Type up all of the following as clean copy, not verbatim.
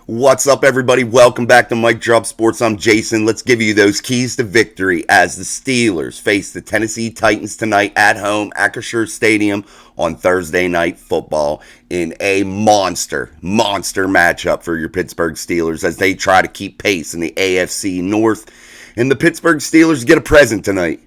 What's up, everybody? Welcome back to Mike Drop Sports. I'm Jason. Let's give you those keys to victory as the Steelers face the Tennessee Titans tonight at home at Acrisure Stadium on Thursday Night Football in a monster matchup for your Pittsburgh Steelers as they try to keep pace in the AFC North. And the Pittsburgh Steelers get a present tonight.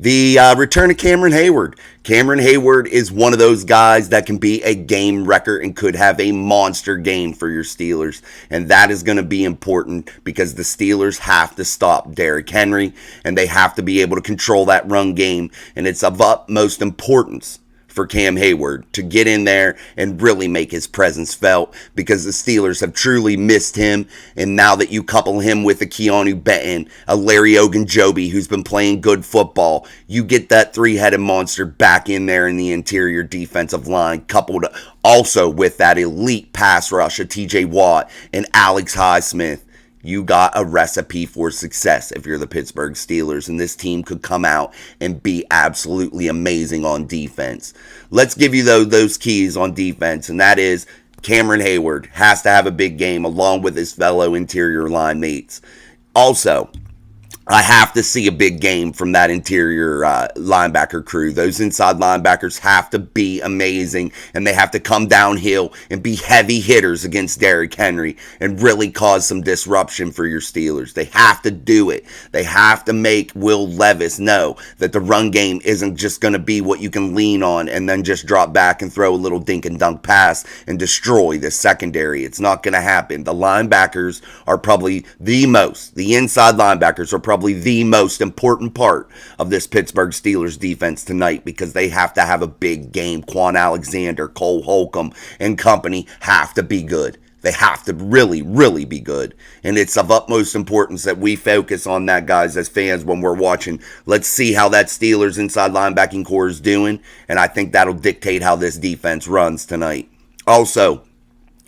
The return of Cameron Heyward. Cameron Heyward is one of those guys that can be a game wrecker and could have a monster game for your Steelers. And that is going to be important because the Steelers have to stop Derrick Henry and they have to be able to control that run game. And it's of utmost importance for Cam Heyward to get in there and really make his presence felt because the Steelers have truly missed him. And now that you couple him with a Keanu Benton, a Larry Ogunjobi who's been playing good football, you get that three-headed monster back in there in the interior defensive line, coupled also with that elite pass rush of TJ Watt and Alex Highsmith. You got a recipe for success if you're the Pittsburgh Steelers, and this team could come out and be absolutely amazing on defense. Let's give you those keys on defense, and that is Cameron Heyward has to have a big game along with his fellow interior line mates. Also, I have to see a big game from that interior linebacker crew. Those inside linebackers have to be amazing, and they have to come downhill and be heavy hitters against Derrick Henry and really cause some disruption for your Steelers. They have to do it. They have to make Will Levis know that the run game isn't just going to be what you can lean on and then just drop back and throw a little dink and dunk pass and destroy the secondary. It's not going to happen. The linebackers are probably the inside linebackers are probably the most important part of this Pittsburgh Steelers defense tonight because they have to have a big game. Quan Alexander, Cole Holcomb, and company have to be good. They have to really, really be good. And it's of utmost importance that we focus on that, guys, as fans when we're watching. Let's see how that Steelers inside linebacking core is doing, and I think that'll dictate how this defense runs tonight. Also,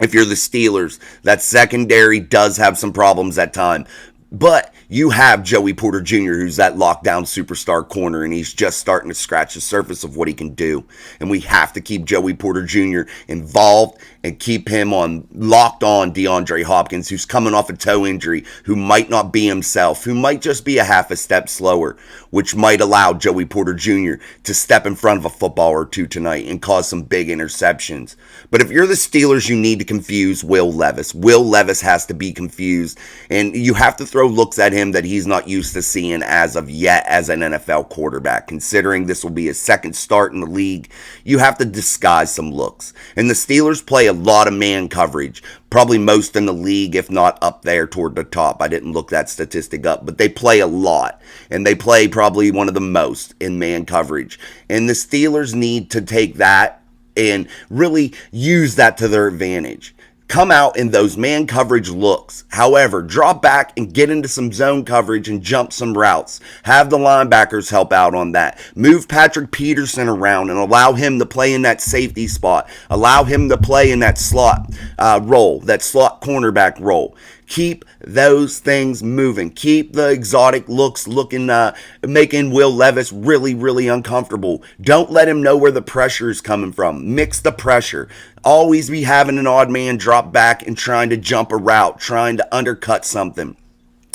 if you're the Steelers, that secondary does have some problems at times. But you have Joey Porter Jr., who's that lockdown superstar corner, and he's just starting to scratch the surface of what he can do. And we have to keep Joey Porter Jr. involved and keep him locked on DeAndre Hopkins, who's coming off a toe injury, who might not be himself, who might just be a half a step slower, which might allow Joey Porter Jr. to step in front of a football or two tonight and cause some big interceptions. But if you're the Steelers, you need to confuse Will Levis. Will Levis has to be confused, and you have to throw looks at him that he's not used to seeing as of yet as an NFL quarterback. Considering this will be his second start in the league, you have to disguise some looks. And the Steelers play a lot of man coverage, probably most in the league, if not up there toward the top. I didn't look that statistic up, but they play a lot, and they play probably one of the most in man coverage. And the Steelers need to take that and really use that to their advantage. Come out in those man coverage looks. However, drop back and get into some zone coverage and jump some routes. Have the linebackers help out on that. Move Patrick Peterson around and allow him to play in that safety spot. Allow him to play in that slot role, that slot cornerback role. Keep those things moving. Keep the exotic looks making Will Levis really, really uncomfortable. Don't let him know where the pressure is coming from. Mix the pressure. Always be having an odd man drop back and trying to jump a route, trying to undercut something.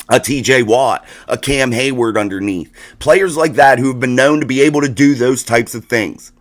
A TJ Watt, a Cam Heyward underneath. Players like that who have been known to be able to do those types of things.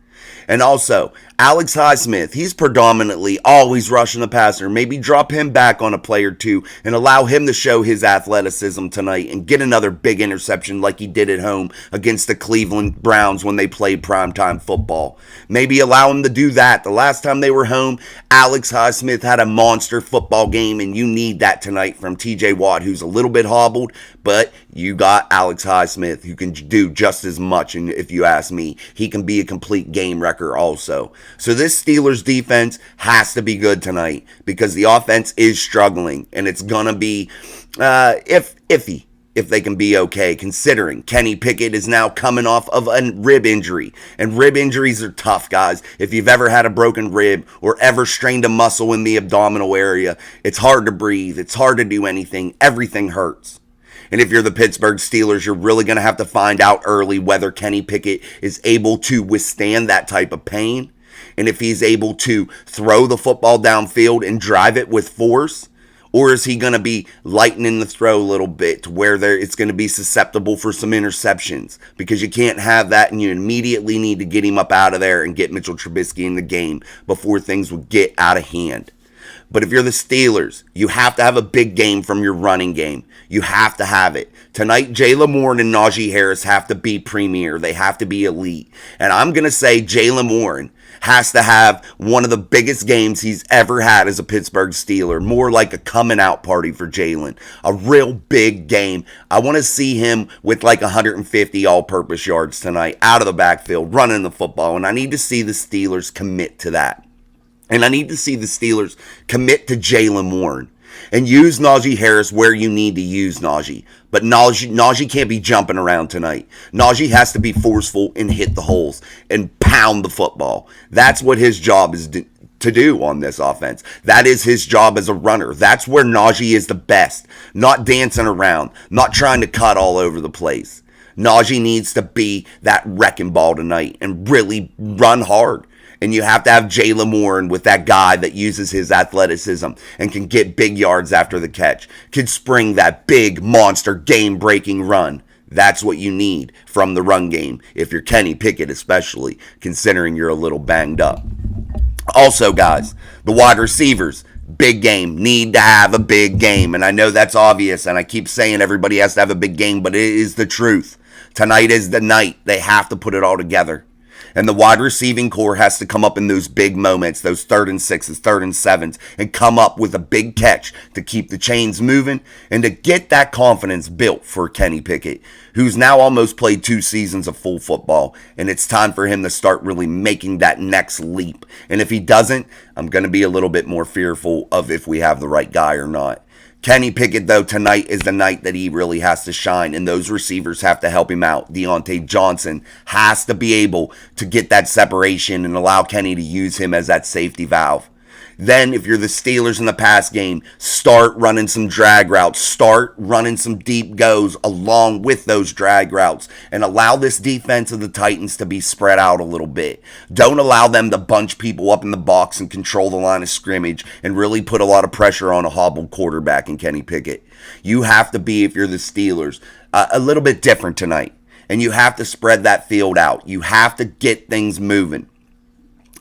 And also, Alex Highsmith, he's predominantly always rushing the passer. Maybe drop him back on a play or two and allow him to show his athleticism tonight and get another big interception like he did at home against the Cleveland Browns when they played primetime football. Maybe allow him to do that. The last time they were home, Alex Highsmith had a monster football game, and you need that tonight from TJ Watt, who's a little bit hobbled, but you got Alex Highsmith who can do just as much, and if you ask me, he can be a complete game wrecker also. So this Steelers defense has to be good tonight because the offense is struggling, and it's going to be iffy if they can be okay, considering Kenny Pickett is now coming off of a rib injury. And rib injuries are tough, guys. If you've ever had a broken rib or ever strained a muscle in the abdominal area, it's hard to breathe. It's hard to do anything. Everything hurts. And if you're the Pittsburgh Steelers, you're really going to have to find out early whether Kenny Pickett is able to withstand that type of pain. And if he's able to throw the football downfield and drive it with force, Or is he going to be lightening the throw a little bit to where it's going to be susceptible for some interceptions? Because you can't have that, and you immediately need to get him up out of there and get Mitchell Trubisky in the game before things would get out of hand. But if you're the Steelers, you have to have a big game from your running game. You have to have it. Tonight, Jaylen Warren and Najee Harris have to be premier. They have to be elite. And I'm going to say Jaylen Warren has to have one of the biggest games he's ever had as a Pittsburgh Steeler. More like a coming out party for Jaylen. A real big game. I want to see him with like 150 all-purpose yards tonight out of the backfield, running the football. And I need to see the Steelers commit to that. And I need to see the Steelers commit to Jaylen Warren and use Najee Harris where you need to use Najee. But Najee can't be jumping around tonight. Najee has to be forceful and hit the holes and pound the football. That's what his job is to do on this offense. That is his job as a runner. That's where Najee is the best. Not dancing around, not trying to cut all over the place. Najee needs to be that wrecking ball tonight and really run hard. And you have to have Jaylen Warren with that guy that uses his athleticism and can get big yards after the catch, can spring that big monster game-breaking run. That's what you need from the run game, if you're Kenny Pickett especially, considering you're a little banged up. Also, guys, the wide receivers, big game, need to have a big game. And I know that's obvious, and I keep saying everybody has to have a big game, but it is the truth. Tonight is the night. They have to put it all together. And the wide receiving core has to come up in those big moments, those 3rd and 6s, 3rd and 7s, and come up with a big catch to keep the chains moving and to get that confidence built for Kenny Pickett, who's now almost played 2 seasons of full football. And it's time for him to start really making that next leap. And if he doesn't, I'm going to be a little bit more fearful of if we have the right guy or not. Kenny Pickett, though, tonight is the night that he really has to shine, and those receivers have to help him out. Deontay Johnson has to be able to get that separation and allow Kenny to use him as that safety valve. Then, if you're the Steelers in the pass game, start running some drag routes. Start running some deep goes along with those drag routes and allow this defense of the Titans to be spread out a little bit. Don't allow them to bunch people up in the box and control the line of scrimmage and really put a lot of pressure on a hobbled quarterback in Kenny Pickett. You have to be, if you're the Steelers, a little bit different tonight. And you have to spread that field out. You have to get things moving.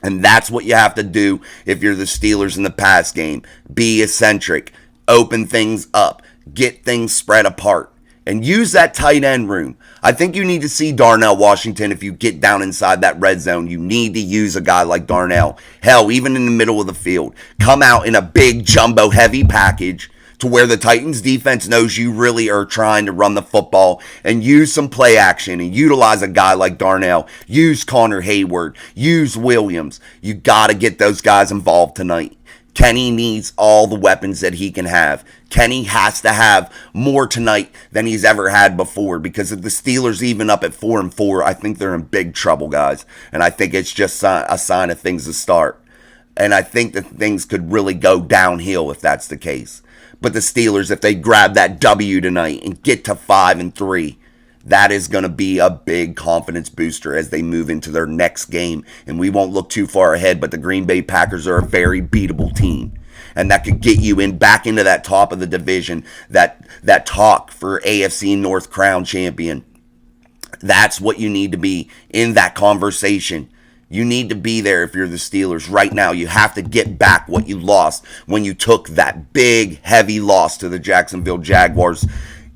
And that's what you have to do if you're the Steelers in the pass game. Be eccentric. Open things up. Get things spread apart. And use that tight end room. I think you need to see Darnell Washington if you get down inside that red zone. You need to use a guy like Darnell. Hell, even in the middle of the field. Come out in a big jumbo heavy package to where the Titans defense knows you really are trying to run the football and use some play action and utilize a guy like Darnell. Use Connor Hayward. Use Williams. You got to get those guys involved tonight. Kenny needs all the weapons that he can have. Kenny has to have more tonight than he's ever had before, because if the Steelers even up at 4-4, I think they're in big trouble, guys. And I think it's just a sign of things to start. And I think that things could really go downhill if that's the case. But the Steelers, if they grab that W tonight and get to 5-3, that is going to be a big confidence booster as they move into their next game. And we won't look too far ahead, but the Green Bay Packers are a very beatable team. And that could get you back into that top of the division, that talk for AFC North crown champion. That's what you need to be in that conversation. You need to be there if you're the Steelers right now. You have to get back what you lost when you took that big, heavy loss to the Jacksonville Jaguars.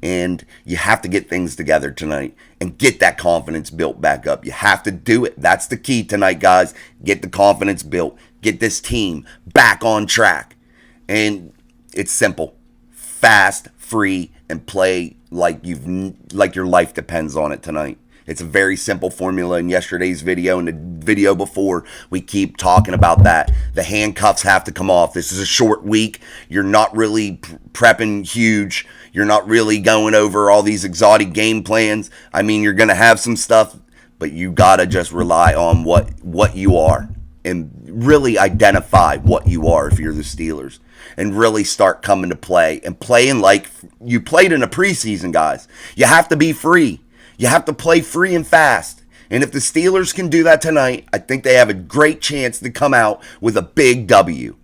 And you have to get things together tonight and get that confidence built back up. You have to do it. That's the key tonight, guys. Get the confidence built. Get this team back on track. And it's simple. Fast, free, and play like your life depends on it tonight. It's a very simple formula. In yesterday's video and the video before, we keep talking about that. The handcuffs have to come off. This is a short week. You're not really prepping huge. You're not really going over all these exotic game plans. I mean, you're going to have some stuff, but you got to just rely on what you are and really identify what you are if you're the Steelers, and really start coming to play and playing like you played in a preseason, guys. You have to be free. You have to play free and fast. And if the Steelers can do that tonight, I think they have a great chance to come out with a big W.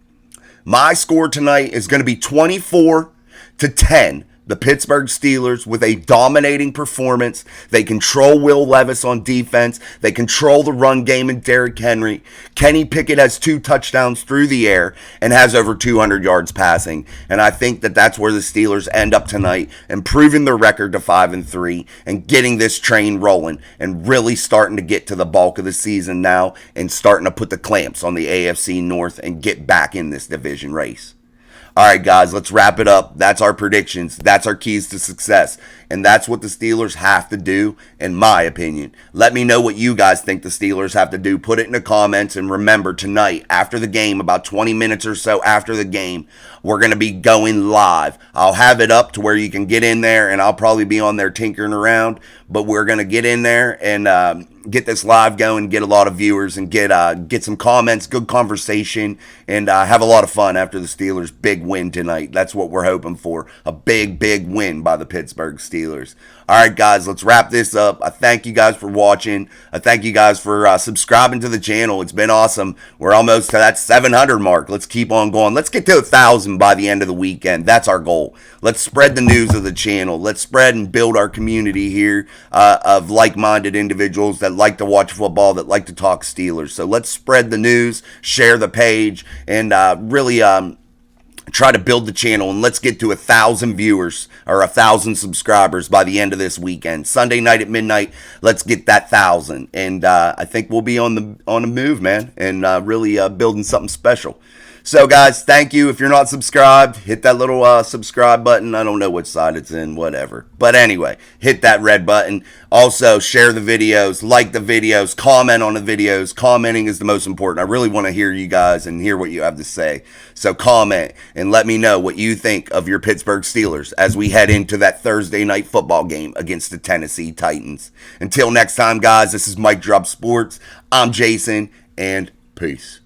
My score tonight is going to be 24-10. The Pittsburgh Steelers with a dominating performance. They control Will Levis on defense. They control the run game and Derrick Henry. Kenny Pickett has 2 touchdowns through the air and has over 200 yards passing. And I think that that's where the Steelers end up tonight, improving their record to 5-3 and getting this train rolling and really starting to get to the bulk of the season now and starting to put the clamps on the AFC North and get back in this division race. All right, guys, let's wrap it up. That's our predictions. That's our keys to success. And that's what the Steelers have to do, in my opinion. Let me know what you guys think the Steelers have to do. Put it in the comments. And remember, tonight, after the game, about 20 minutes or so after the game, we're going to be going live. I'll have it up to where you can get in there, and I'll probably be on there tinkering around. But we're going to get in there and get this live going, get a lot of viewers, and get some comments, good conversation, and have a lot of fun after the Steelers' big win tonight. That's what we're hoping for, a big, big win by the Pittsburgh Steelers. All right, guys, let's wrap this up. I thank you guys for watching. I thank you guys for subscribing to the channel. It's been awesome. We're almost to that 700 mark. Let's keep on going. Let's get to 1,000 by the end of the weekend. That's our goal. Let's spread the news of the channel. Let's spread and build our community here of like-minded individuals that like to watch football, that like to talk Steelers. So let's spread the news, share the page, and really try to build the channel, and let's get to 1,000 viewers or 1,000 subscribers by the end of this weekend. Sunday night at midnight, let's get that 1,000, and I think we'll be on the move, man, and really building something special. So, guys, thank you. If you're not subscribed, hit that little subscribe button. I don't know which side it's in, whatever. But anyway, hit that red button. Also, share the videos, like the videos, comment on the videos. Commenting is the most important. I really want to hear you guys and hear what you have to say. So comment and let me know what you think of your Pittsburgh Steelers as we head into that Thursday night football game against the Tennessee Titans. Until next time, guys, this is Mike Drop Sports. I'm Jason, and peace.